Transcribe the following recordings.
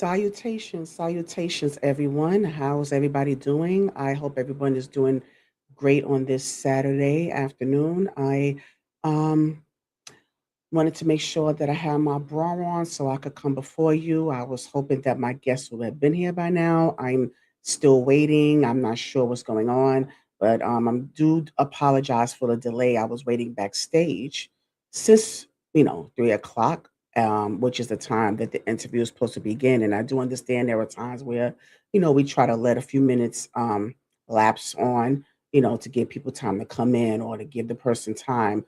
Salutations, salutations, everyone. How's everybody doing? I hope everyone is doing great on this Saturday afternoon. I um, wanted to make sure that I had my bra on so I could come before you. I was hoping that my guests would have been here by now. I'm still waiting. I'm not sure what's going on, but I do apologize for the delay. I was waiting backstage since 3 o'clock, which is the time that the interview is supposed to begin. And I do understand there are times where we try to let a few minutes lapse on, to give people time to come in or to give the person time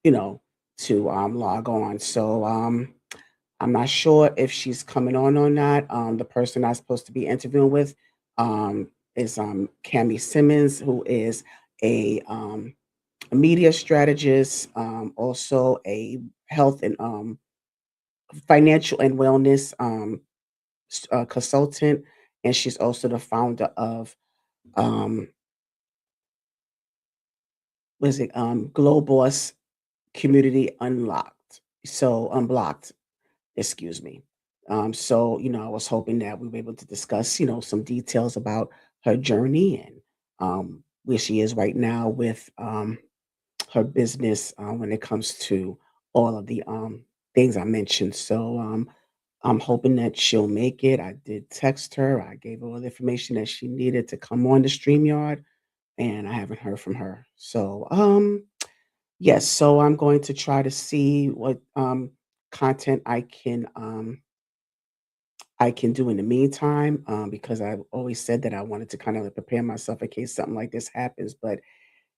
you know, to log on. So I'm not sure if she's coming on or not. The person I'm supposed to be interviewing with is Cami Simmons, who is a media strategist, also a health and financial and wellness consultant, and she's also the founder of um, was it Global Community Unlocked, so Unblocked. Excuse me. I was hoping that we were able to discuss, some details about her journey and where she is right now with her business when it comes to all of the things I mentioned. So I'm hoping that she'll make it. I did text her. I gave her all the information that she needed to come on the StreamYard, and I haven't heard from her. So yes, so I'm going to try to see what content I can do in the meantime, because I've always said that I wanted to kind of prepare myself in case something like this happens. But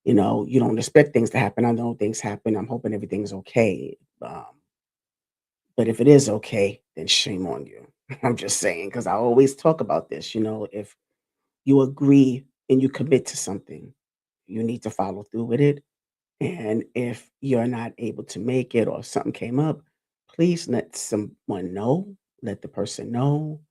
you don't expect things to happen. I know things happen. I'm hoping everything's okay. But if it is okay, then shame on you. I'm just saying because I always talk about this. If you agree and you commit to something, you need to follow through with it. And if you're not able to make it or if something came up, please let someone know. Let the person know.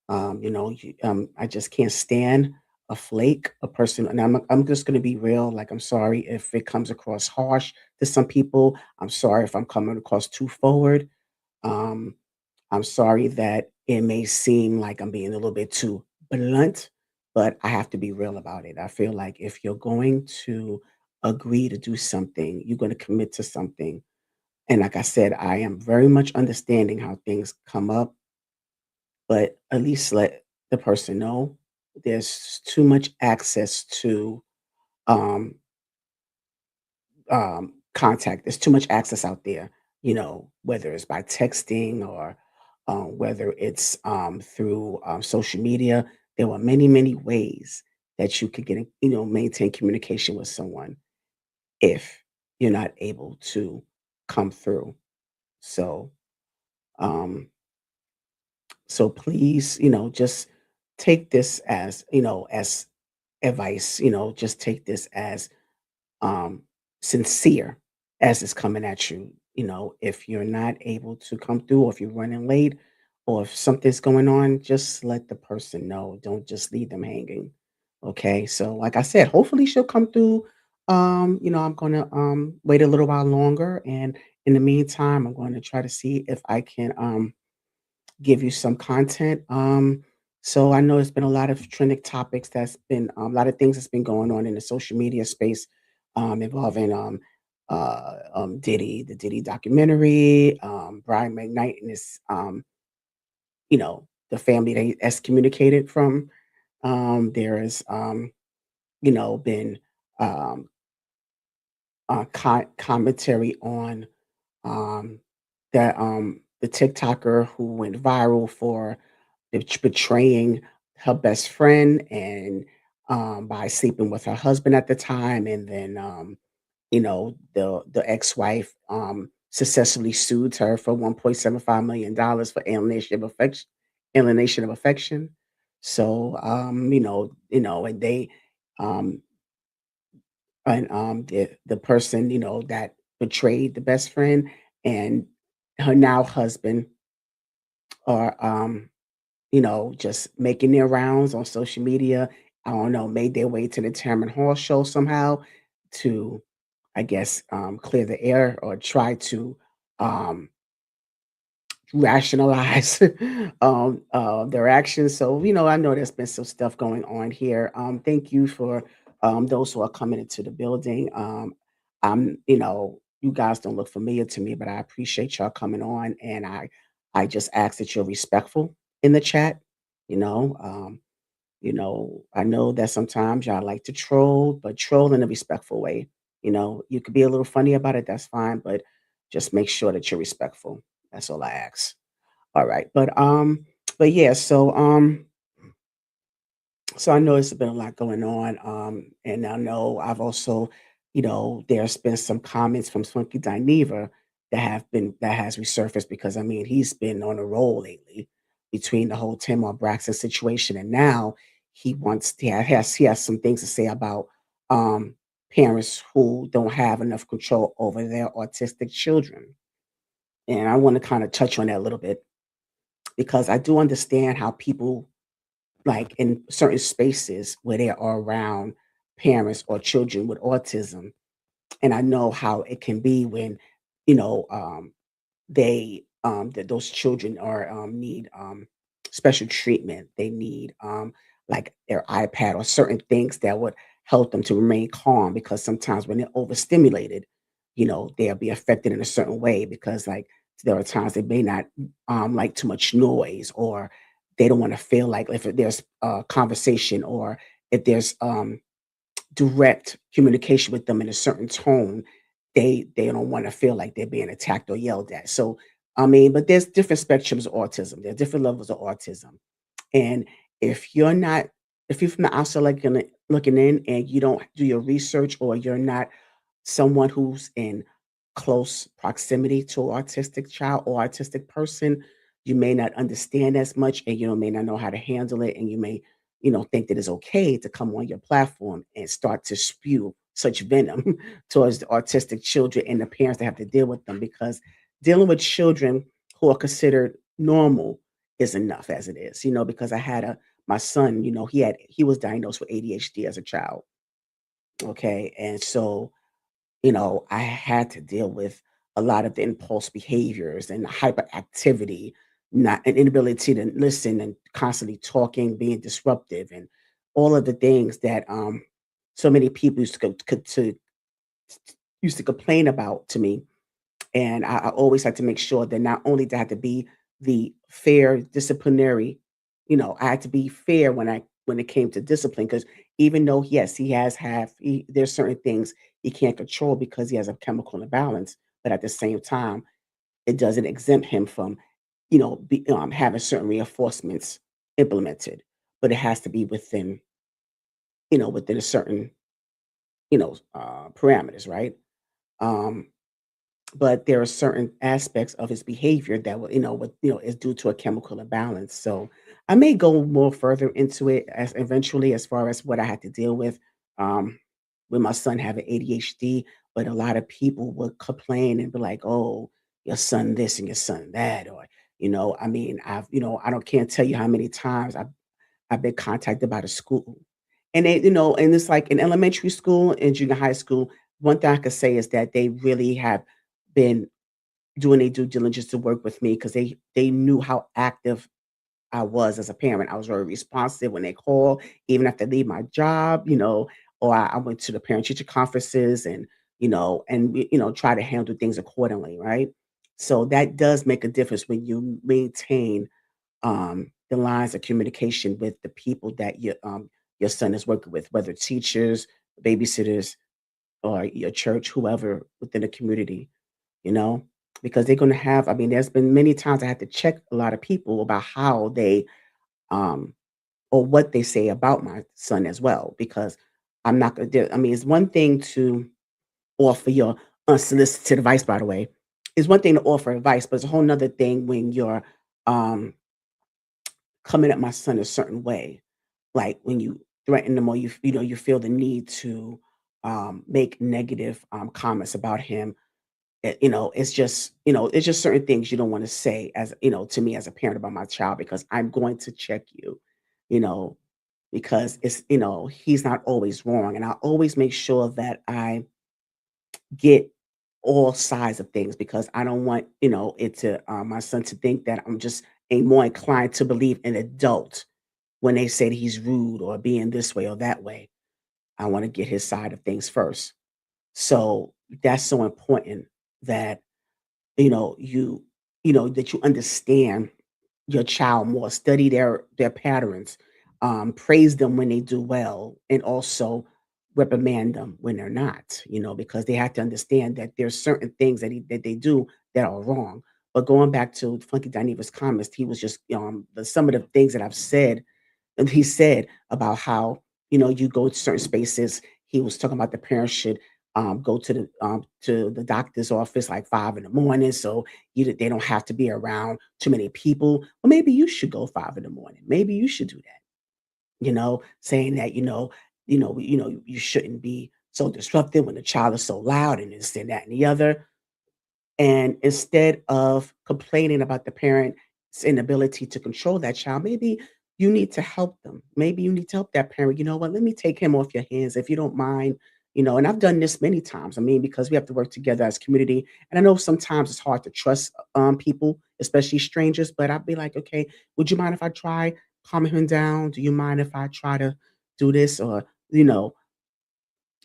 I just can't stand a flake, a person, and I'm just going to be real. Like, I'm sorry if it comes across harsh to some people. I'm sorry if I'm coming across too forward. Um, I'm sorry that it may seem like I'm being a little bit too blunt, but I have to be real about it. I feel like if you're going to agree to do something, you're going to commit to something. And like I said, I am very much understanding how things come up, but at least let the person know there's too much access to um, contact. There's too much access out there, whether it's by texting or whether it's through social media. There are many, many ways that you could maintain communication with someone if you're not able to come through. So, um, so please, just take this as advice, just take this as um, sincere as it's coming at you. If you're not able to come through, or if you're running late, or if something's going on, just let the person know. Don't just leave them hanging. Okay. So, like I said, hopefully she'll come through. I'm going to wait a little while longer. And in the meantime, I'm going to try to see if I can give you some content. So I know there's been a lot of trending topics that's been a lot of things that's been going on in the social media space involving Diddy, the Diddy documentary, Brian McKnight and his, the family that he excommunicated from. There is, been um, commentary on um, the TikToker who went viral for betraying her best friend and by sleeping with her husband at the time, and then the ex-wife successfully sued her for $1.75 million for alienation of affection. So and they um the person that betrayed the best friend and her now husband are just making their rounds on social media. I don't know, made their way to the Tamron Hall show somehow to, I guess, clear the air or um, rationalize their actions. So, I know there's been some stuff going on here. Thank you for those who are coming into the building. You guys don't look familiar to me, but I appreciate y'all coming on, and I just ask that you're respectful in the chat. You know, I know that sometimes y'all like to troll, but troll in a respectful way. You could be a little funny about it, that's fine, but just make sure that you're respectful. That's all I ask. All right. But yeah, so I know there's been a lot going on. And I know I've also, there's been some comments from Swanky Dineva that has resurfaced because I mean he's been on a roll lately between the whole Tamar Braxton situation, and now he has some things to say about parents who don't have enough control over their autistic children. And I want to kind of touch on that a little bit because I do understand how people, like in certain spaces where they are around parents or children with autism, and I know how it can be when, you know, um, that those children are need special treatment. They need like their iPad or certain things that would help them to remain calm because sometimes when they're overstimulated, they'll be affected in a certain way because like there are times they may not like too much noise, or they don't want to feel like if there's a conversation, or if there's direct communication with them in a certain tone, they don't want to feel like they're being attacked or yelled at. So I mean, but there's different spectrums of autism. There are different levels of autism. And if you're not, if you're from the outside looking in and you don't do your research, or you're not someone who's in close proximity to an autistic child or autistic person, you may not understand as much, and may not know how to handle it, and you may, think that it's okay to come on your platform and start to spew such venom towards the autistic children and the parents that have to deal with them, because dealing with children who are considered normal is enough as it is, because I had a my son, he was diagnosed with ADHD as a child. Okay. And so I had to deal with a lot of the impulse behaviors and hyperactivity, not an inability to listen and constantly talking, being disruptive, and all of the things that so many people used to complain about to me. And I always had to make sure that not only did I have to be the fair disciplinary, I had to be fair when it came to discipline, because even though yes, there's certain things he can't control because he has a chemical imbalance, but at the same time, it doesn't exempt him from, having certain reinforcements implemented. But it has to be within a certain, parameters, right? Um, but there are certain aspects of his behavior that is due to a chemical imbalance. So I may go more further into it as eventually, as far as what I had to deal um, with my son having ADHD. But a lot of people would complain and be like, "Oh, your son this and your son that," or I mean, I don't can't tell you how many times I've been contacted by the school. And and it's like in elementary school and junior high school, one thing I could say is that they really have been doing their due diligence to work with me, because they knew how active I was as a parent. I was very responsive when they call, even if they leave my job, or I went to the parent teacher conferences, and try to handle things accordingly, right? So that does make a difference when you maintain the lines of communication with the people that your son is working with, whether teachers, babysitters, or your church, whoever within the community, you know, because they're going to have, I mean, there's been many times I had to check a lot of people about how they, um, or what they say about my son as well, because I'm not going to, I mean, it's one thing to offer your unsolicited advice, by the way. It's one thing to offer advice, but it's a whole nother thing when you're um, coming at my son a certain way, like when you threaten them, or you feel the need to make negative comments about him. It's just certain things you don't want to say, as to me as a parent, about my child, because I'm going to check you, you know, because he's not always wrong, and I always make sure that I get all sides of things because I don't want, it to my son to think that I'm just more inclined to believe an adult when they said he's rude or being this way or that way. I want to get his side of things first. So that's so important that you know you that you understand your child more, study their patterns, praise them when they do well, and also reprimand them when they're not. Because they have to understand that there's certain things that they do that are wrong. But going back to Funky Dineva's comments, he was just some of the things that I've said and he said about how, you go to certain spaces. He was talking about the parents should go to the doctor's office like 5 in the morning, so they don't have to be around too many people. Well, maybe you should go 5 in the morning. Maybe you should do that. Saying that you shouldn't be so disruptive when the child is so loud and this and that and the other. And instead of complaining about the parent's inability to control that child, maybe you need to help them. Maybe you need to help that parent. You know what? Let me take him off your hands if you don't mind. And I've done this many times. I mean, because we have to work together as community. And I know sometimes it's hard to trust people, especially strangers, but I'd be like, okay, would you mind if I try calming him down? Do you mind if I try to do this? Or, you know,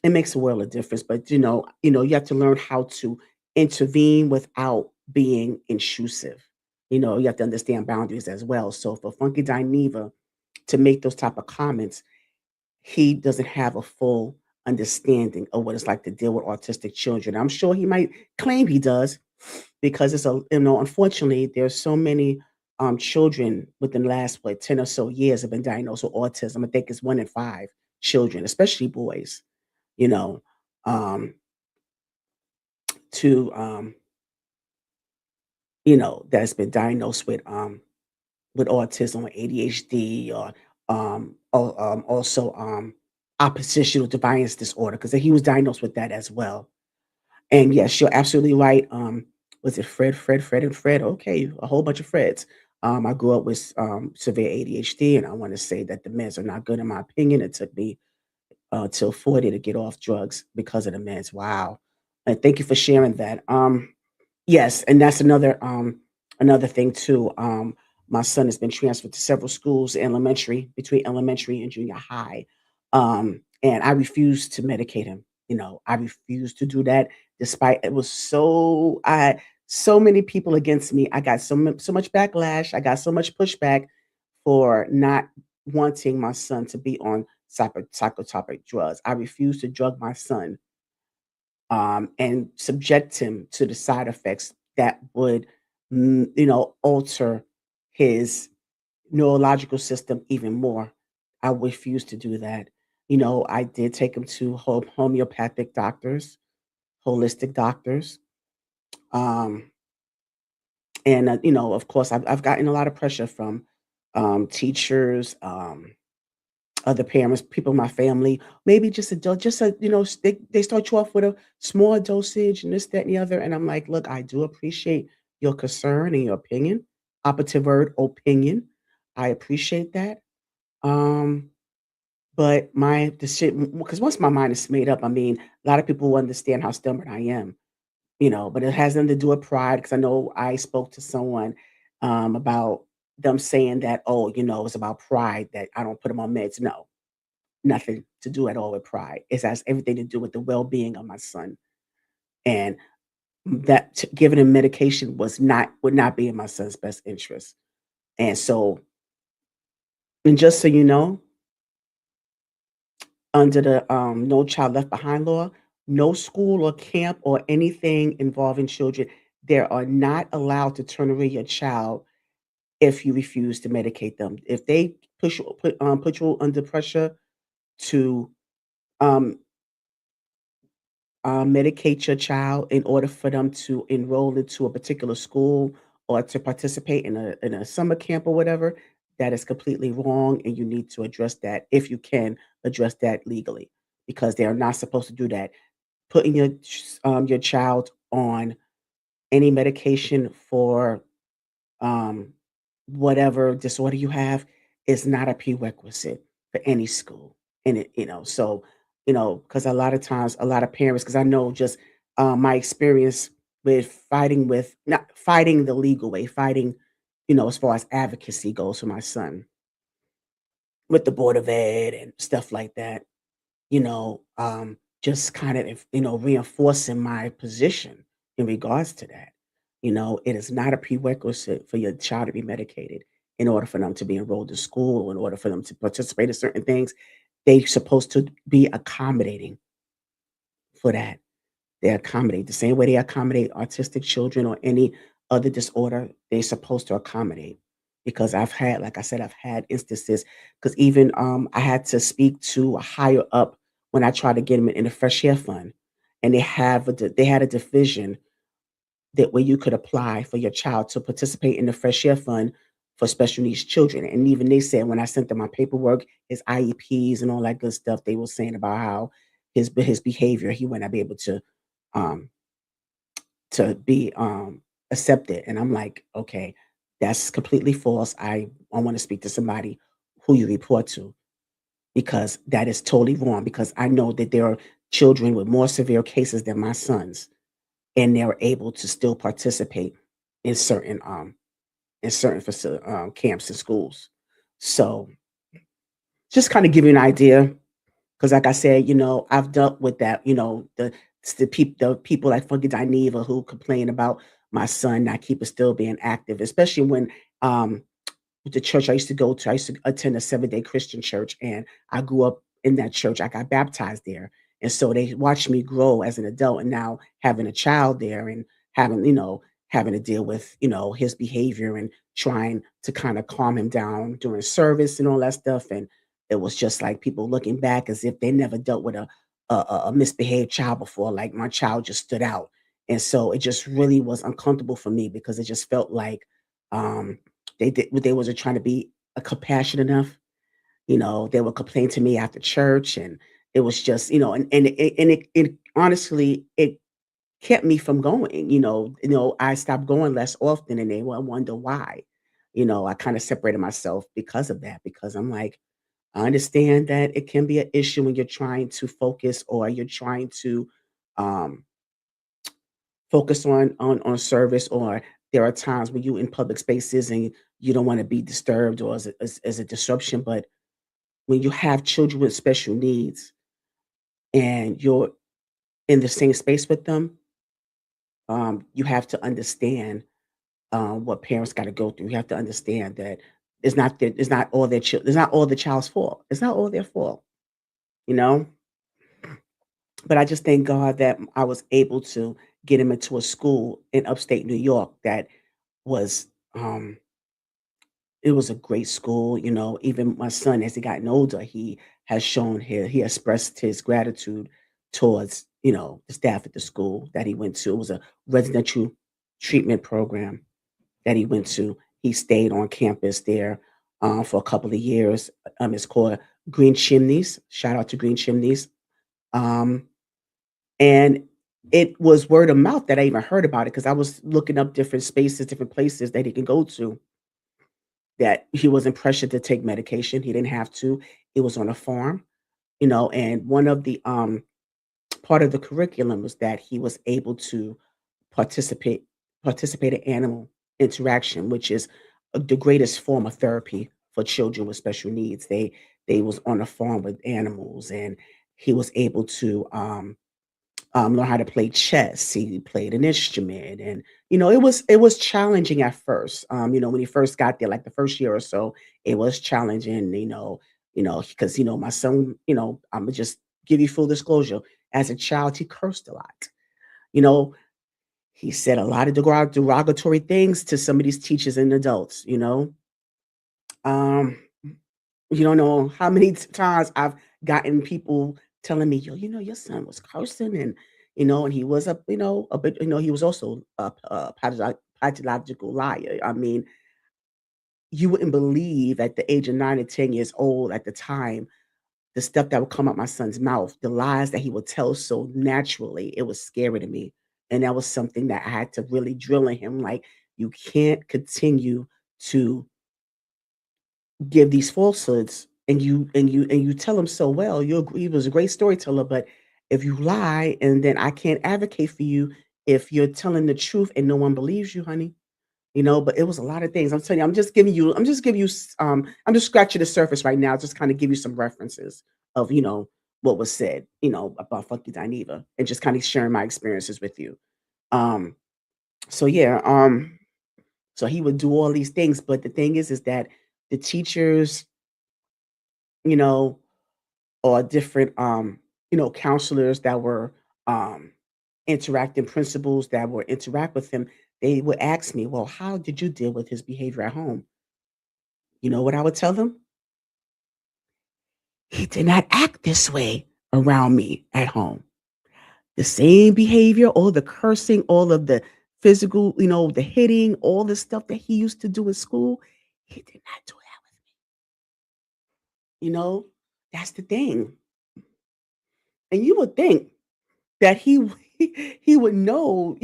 it makes a world of difference, but, you have to learn how to intervene without being intrusive. You have to understand boundaries as well. So for Funky Dineva to make those type of comments, he doesn't have a full understanding of what it's like to deal with autistic children. I'm sure he might claim he does because unfortunately, there's so many children within the last 10 or so years have been diagnosed with autism. I think it's 1 in 5 children, especially boys you know, um, to that's been diagnosed with autism or ADHD or also oppositional defiance disorder because he was diagnosed with that as well. And yes, you're absolutely right. Was it Fred, and Fred? Okay, a whole bunch of Freds. I grew up with severe ADHD, and I want to say that the meds are not good in my opinion. It took me till 40 to get off drugs because of the meds. Wow. And thank you for sharing that. Yes, and that's another thing too. My son has been transferred to several schools between elementary and junior high. And I refuse to medicate him. I refuse to do that despite it was I had so many people against me. I got so much backlash. I got so much pushback for not wanting my son to be on psychotropic drugs. I refuse to drug my son and subject him to the side effects that would, alter his neurological system even more. I refuse to do that. I did take him to homeopathic doctors, holistic doctors, um, and of course, I've gotten a lot of pressure from teachers. Other parents, people in my family, maybe just they start you off with a small dosage and this, that, and the other. And I'm like, look, I do appreciate your concern and your opinion. Operative word, opinion. I appreciate that. Um, but my decision, because once my mind is made up, I mean, a lot of people will understand how stubborn I am, but it has nothing to do with pride. Because I know I spoke to someone about them saying that, oh, it's about pride that I don't put them on meds. No, nothing to do at all with pride. It has everything to do with the well-being of my son, and giving him medication would not be in my son's best interest. And so, and just so you know, under the No Child Left Behind law, no school or camp or anything involving children, they are not allowed to turn away your child if you refuse to medicate them. If they put you under pressure to um, medicate your child in order for them to enroll into a particular school or to participate in a summer camp or whatever, that is completely wrong, and you need to address that if you can address that legally because they are not supposed to do that. Putting your child on any medication for um, whatever disorder you have is not a prerequisite for any school. And because a lot of times, a lot of parents, because I know just my experience with fighting with not fighting the legal way, fighting, as far as advocacy goes for my son with the Board of Ed and stuff like that, just kind of, reinforcing my position in regards to that. It is not a prerequisite for your child to be medicated in order for them to be enrolled in school, in order for them to participate in certain things. They're supposed to be accommodating for that. They accommodate the same way they accommodate autistic children or any other disorder, they're supposed to accommodate. Because I've had, like I said, I've had instances, because even I had to speak to a higher up when I tried to get them in the fresh air fund. And they had a division that where you could apply for your child to participate in the fresh air fund for special needs children. And even they said when I sent them my paperwork, his IEPs and all that good stuff, they were saying about how his behavior, he would not be able um to be accepted. And I'm like, okay, that's completely false. I want to speak to somebody who you report to, because that is totally wrong. Because I know that there are children with more severe cases than my sons, and they're able to still participate in certain camps and schools. So just kind of give you an idea, because like I said, I've dealt with that. The people like Funky Dineva who complain about my son not keeping still being active, especially when um the church I used to go to, I used to attend a 7-day Christian church, and I grew up in that church. I got baptized there. And so they watched me grow as an adult, and now having a child there and having, having to deal with, his behavior and trying to kind of calm him down during service and all that stuff. And it was just like people looking back as if they never dealt with a misbehaved child before. Like my child just stood out. And so it just really was uncomfortable for me, because it just felt like um they wasn't trying to be compassionate enough. They would complain to me after church, and it was just, and it honestly, it kept me from going. I stopped going less often, and they will wonder why. I kind of separated myself because of that, because I'm like, I understand that it can be an issue when you're trying to focus, or you're trying to um focus on service, or there are times when you in public spaces and you don't want to be disturbed or as a disruption. But when you have children with special needs and you're in the same space with them, you have to understand what parents got to go through. You have to understand that it's not all it's not all the child's fault. It's not all their fault, you know. But I just thank God that I was able to get him into a school in upstate New York that was um it was a great school. Even my son, as he gotten older, he expressed his gratitude towards, the staff at the school that he went to. It was a residential treatment program that he went to. He stayed on campus there for a couple of years. It's called Green Chimneys. Shout out to Green Chimneys. Um, and it was word of mouth that I even heard about it, because I was looking up different spaces, different places that he can go to, that he wasn't pressured to take medication. He didn't have to. It was on a farm, and one of the part of the curriculum was that he was able to participate participate in animal interaction, which is the greatest form of therapy for children with special needs. They was on a farm with animals, and he was able to learn how to play chess. He played an instrument, and it was challenging at first. When he first got there, like the first year or so, it was challenging. Because my son, I'm gonna just give you full disclosure. As a child, he cursed a lot. You know, he said a lot of derogatory things to some of these teachers and adults. Um, you don't know how many times I've gotten people telling me, "Yo, your son was cursing," and he was a bit, he was also a pathological liar. I mean, you wouldn't believe at the age of 9 and 10 years old at the time, the stuff that would come out my son's mouth, the lies that he would tell so naturally, it was scary to me. And that was something that I had to really drill in him. Like, you can't continue to give these falsehoods, and you tell him so well. He was a great storyteller, but if you lie, and then I can't advocate for you if you're telling the truth and no one believes you, honey. But it was a lot of things. I'm telling you, I'm just scratching the surface right now, just kind of give you some references of, what was said, about Funky Dineva and just kind of sharing my experiences with you. Um, so yeah, so he would do all these things, but the thing is that the teachers, you know, or different counselors that were um interacting principals that were interact with him, they would ask me, well, how did you deal with his behavior at home? You know what I would tell them? He did not act this way around me at home. The same behavior, all the cursing, all of the physical, the hitting, all the stuff that he used to do in school, he did not do that with me. That's the thing. And you would think that he would know,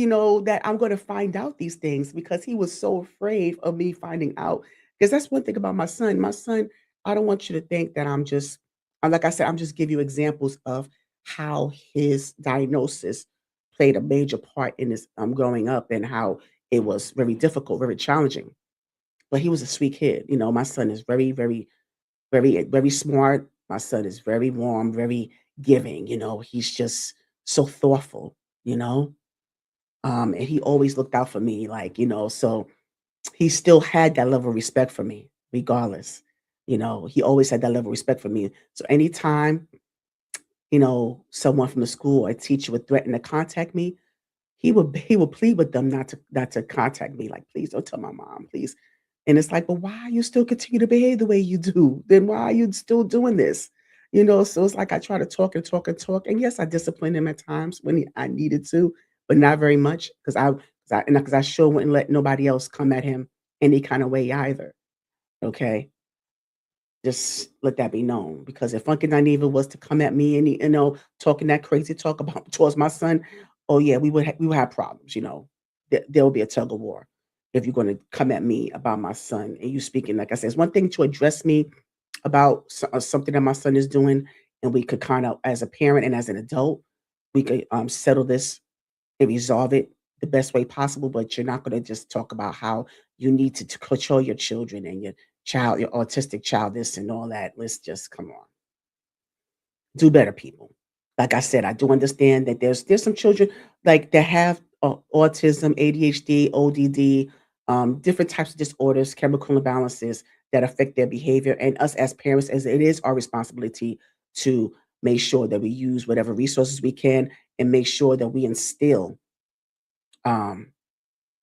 that I'm gonna find out these things because he was so afraid of me finding out. Because that's one thing about my son. My son, I don't want you to think that I'm just like I said, I'm just give you examples of how his diagnosis played a major part in his growing up and how it was very difficult, very challenging. But he was a sweet kid. My son is very, very, very, very smart. My son is very warm, very giving. He's just so thoughtful, you know? And he always looked out for me, like, so he still had that level of respect for me, regardless. He always had that level of respect for me. So anytime, someone from the school or a teacher would threaten to contact me, he would plead with them not to contact me, like, "Please don't tell my mom, please." And it's like, "But why you still continue to behave the way you do? Then why are you still doing this?" So it's like I try to talk and talk and talk, and yes, I discipline him at times when I needed to, but not very much because I sure wouldn't let nobody else come at him any kind of way either, okay? Just let that be known, because if Funky Dineva was to come at me and talking that crazy talk about towards my son, oh yeah, we would have problems. There will be a tug of war if you're going to come at me about my son and you speaking like I said. It's one thing to address me about something that my son is doing, and we could kind of, as a parent and as an adult, we could settle this and resolve it the best way possible, but you're not gonna just talk about how you need to control your children and your autistic child, this and all that. Let's just come on. Do better, people. Like I said, I do understand that there's some children like that have autism, ADHD, ODD, different types of disorders, chemical imbalances that affect their behavior. And us as parents, as it is our responsibility to make sure that we use whatever resources we can and make sure that um,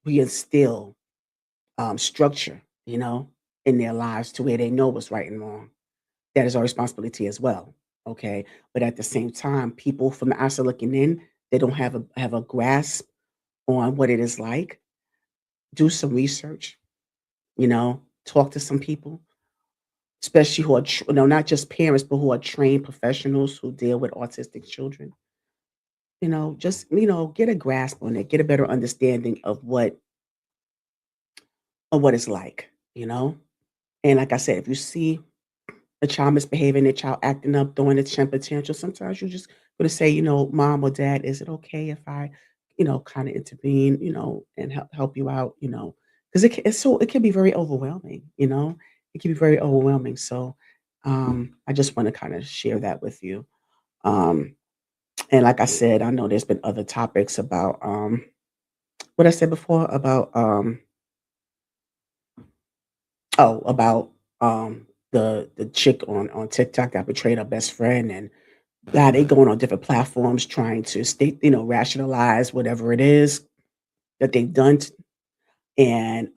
we instill structure, in their lives to where they know what's right and wrong. That is our responsibility as well. Okay. But at the same time, people from the outside looking in, they don't have a grasp on what it is like. Do some research, talk to some people, especially who are, not just parents, but who are trained professionals who deal with autistic children. Just, get a grasp on it, get a better understanding of what it's like, And like I said, if you see a child misbehaving, a child acting up, throwing a temper tantrum, sometimes you're just gonna say, "Mom or dad, is it okay if I, kinda intervene, and help you out?" 'Cause it can be very overwhelming, It can be very overwhelming, so, I just wanna kinda share that with you. Um, and like I said, I know there's been other topics about, what I said before about, about, the chick on TikTok that betrayed her best friend, and yeah, they going on different platforms trying to rationalize whatever it is that they've done, and,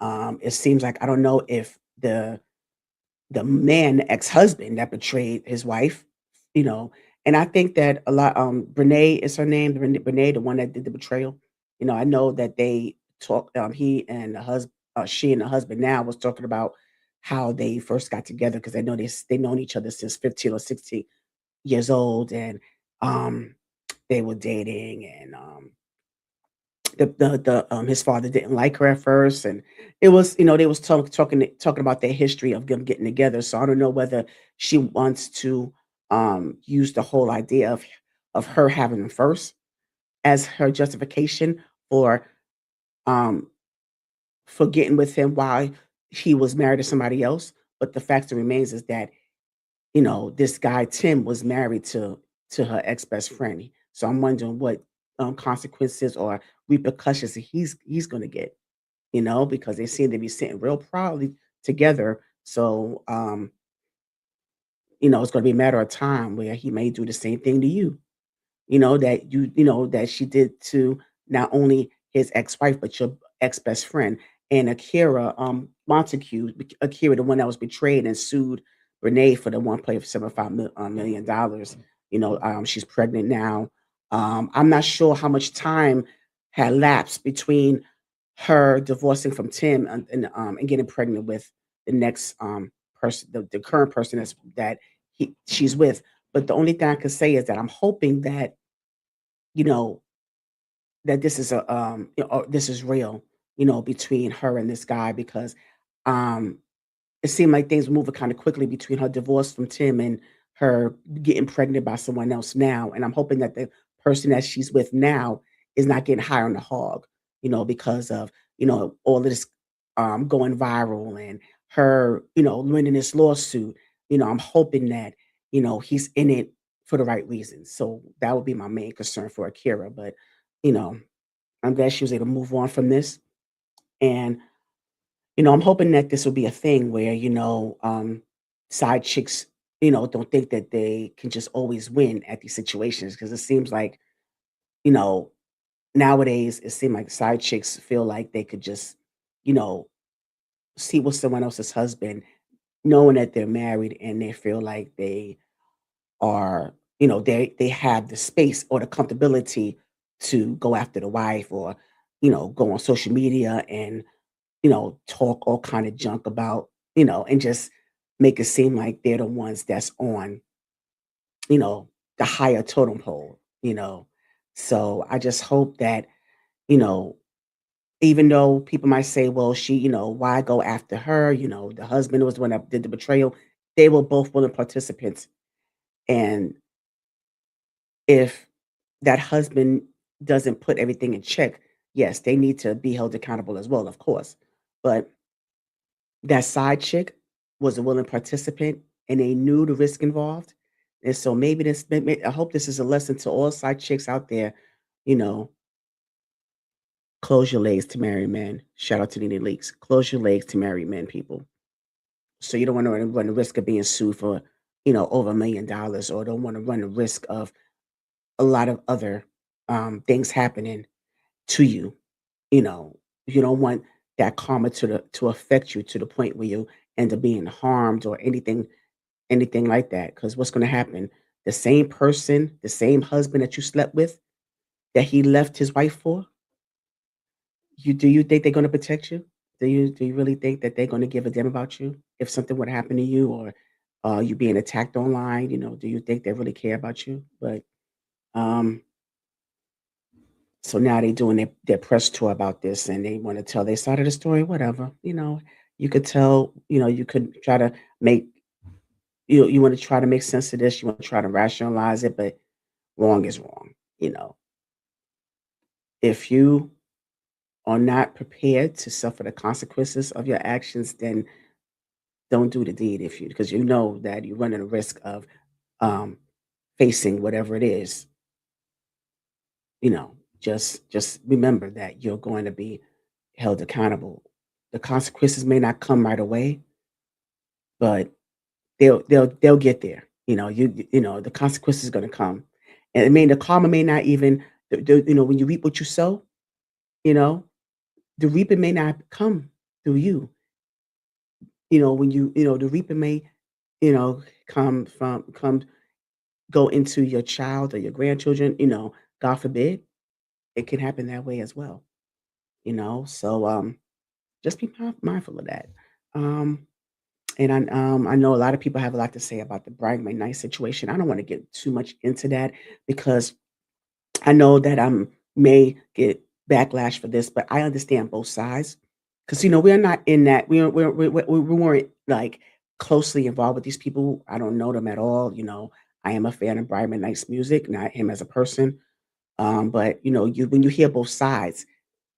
it seems like I don't know if the man, the ex-husband that betrayed his wife, you know, and I think that a lot, Brene is her name, Brene, the one that did the betrayal. I know that they talked, he and the husband, she and the husband now was talking about how they first got together because they know they known each other since 15 or 16 years old, and um, they were dating, and his father didn't like her at first, and it was, they was talking about their history of them getting together. So I don't know whether she wants to use the whole idea of of her having him first as her justification for, um, for getting with him while he was married to somebody else. But the fact that remains is that, this guy Tim was married to her ex-best friend. So I'm wondering what, consequences or repercussions he's gonna get, because they seem to be sitting real proudly together. So, it's gonna be a matter of time where he may do the same thing to you. That she did to not only his ex-wife, but your ex-best friend. And Akira, Akira, the one that was betrayed and sued Renee for the 1.75 million dollars. She's pregnant now. I'm not sure how much time had lapsed between her divorcing from Tim and getting pregnant with the next person, the current person she's with. But the only thing I can say is that I'm hoping you know, that this is this is real, between her and this guy because um it seemed like things were moving kind of quickly between her divorce from Tim and her getting pregnant by someone else now. And I'm hoping that the person that she's with now is not getting high on the hog, because of, all of this going viral and her, winning this lawsuit. I'm hoping that, he's in it for the right reasons. So that would be my main concern for Akira. But, you know, I'm glad she was able to move on from this. And I'm hoping that this will be a thing where, side chicks, don't think that they can just always win at these situations because it seems like, you know, nowadays it seems like side chicks feel like they could just, you know, see with someone else's husband, knowing that they're married and they feel like they are, they have the space or the comfortability to go after the wife or, go on social media and talk all kind of junk about, and just make it seem like they're the ones that's on, you know, the higher totem pole. So I just hope that, you know, even though people might say, well, why go after her? The husband was the one that did the betrayal. They were both willing participants. And if that husband doesn't put everything in check, yes, they need to be held accountable as well, of course. But that side chick was a willing participant, and they knew the risk involved, and so maybe I hope this is a lesson to all side chicks out there, you know, close your legs to marry men. Shout out to Nene Leaks. Close your legs to marry men, people. So you don't wanna run the risk of being sued for, over $1 million or don't wanna run the risk of a lot of other, things happening to you, you know? You don't want that karma to affect you to the point where you end up being harmed or anything like that. Because what's gonna happen? The same person, the same husband that you slept with, that he left his wife for, do you think they're gonna protect you? Do you really think that they're gonna give a damn about you if something would happen to you or, you being attacked online, do you think they really care about you? But, um, so now they doing their press tour about this, and they wanna tell their side of the story, whatever, you could tell, you could try to make you wanna try to make sense of this, you wanna try to rationalize it, but wrong is wrong, you know? If you are not prepared to suffer the consequences of your actions, then don't do the deed if you because you know that you're running a risk of, um, facing whatever it is, just remember that you're going to be held accountable. The consequences may not come right away, but they'll get there. The consequences is gonna come. And I mean, the karma may not even when you reap what you sow, you know, the reaping may not come through you. When the reaping may, come go into your child or your grandchildren, God forbid, it can happen that way as well. So just be mindful of that. Um and I know a lot of people have a lot to say about the Brian McKnight situation. I don't want to get too much into that because I know that I may get backlash for this, but I understand both sides because we're not in that we weren't like closely involved with these people. I don't know them at all. I am a fan of Brian McKnight's music, not him as a person. But you when you hear both sides,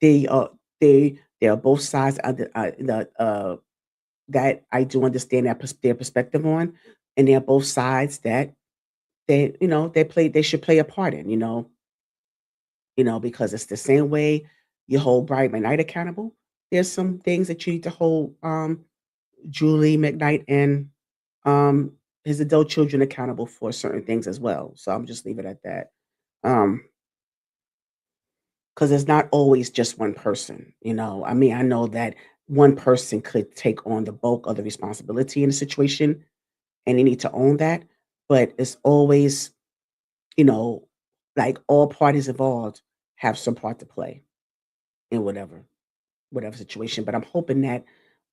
they are they are both sides of that I do understand their perspective on, and they're both sides that they should play a part in, because it's the same way you hold Brian McKnight accountable. There's some things that you need to hold Julie McKnight and um, his adult children accountable for certain things as well. So I'm just leave it at that. Um, because it's not always just one person. I mean, I know that one person could take on the bulk of the responsibility in a situation, and they need to own that. But it's always, you know, like all parties involved have some part to play in whatever situation. But I'm hoping that,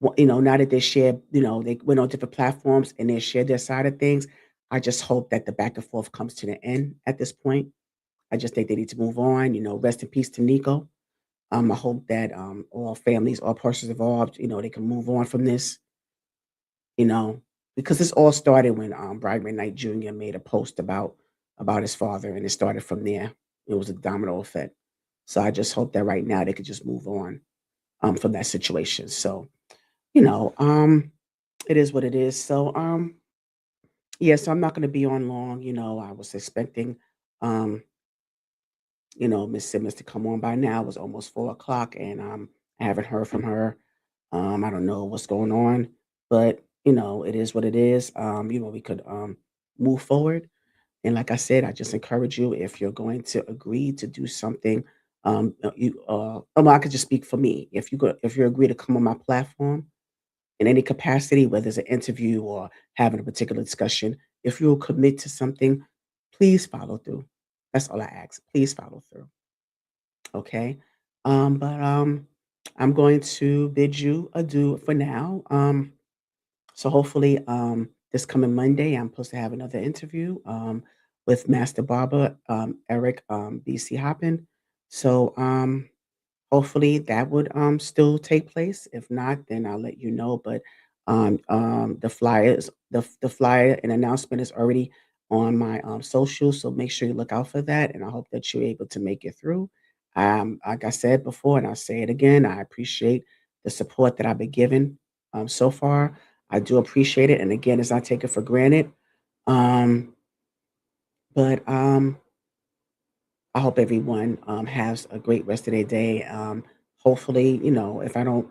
now that they share, they went on different platforms and they share their side of things. I just hope that the back and forth comes to the end at this point. I just think they need to move on. Rest in peace to Nico. I hope that all families, all persons involved, they can move on from this, you know, because this all started when Brian McKnight Jr. made a post about his father, and it started from there. It was a domino effect. So I just hope that right now they could just move on from that situation. So you know, um, it is what it is. So yeah, so I'm not going to be on long. I was expecting um Miss Simmons to come on by now. It was almost 4 o'clock, and I haven't heard from her. I don't know what's going on, but it is what it is. We could move forward. And like I said, I just encourage you, if you're going to agree to do something, I could just speak for me. If you agree to come on my platform in any capacity, whether it's an interview or having a particular discussion, if you'll commit to something, please follow through. That's all I ask. Please follow through. Okay. But I'm going to bid you adieu for now. So hopefully, this coming Monday, I'm supposed to have another interview with Master Barber Eric BC Hoppin. So hopefully that would still take place. If not, then I'll let you know. But the flyer and announcement is already on my social, so make sure you look out for that. And I hope that you're able to make it through. Like I said before, and I'll say it again, I appreciate the support that I've been given so far. I do appreciate it, and again, it's not taken for granted. Um, but I hope everyone has a great rest of their day. Hopefully, if I don't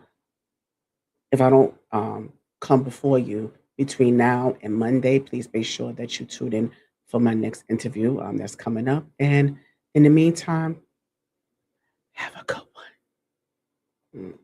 come before you between now and Monday, please be sure that you tune in for my next interview that's coming up. And in the meantime, have a good one. Mm.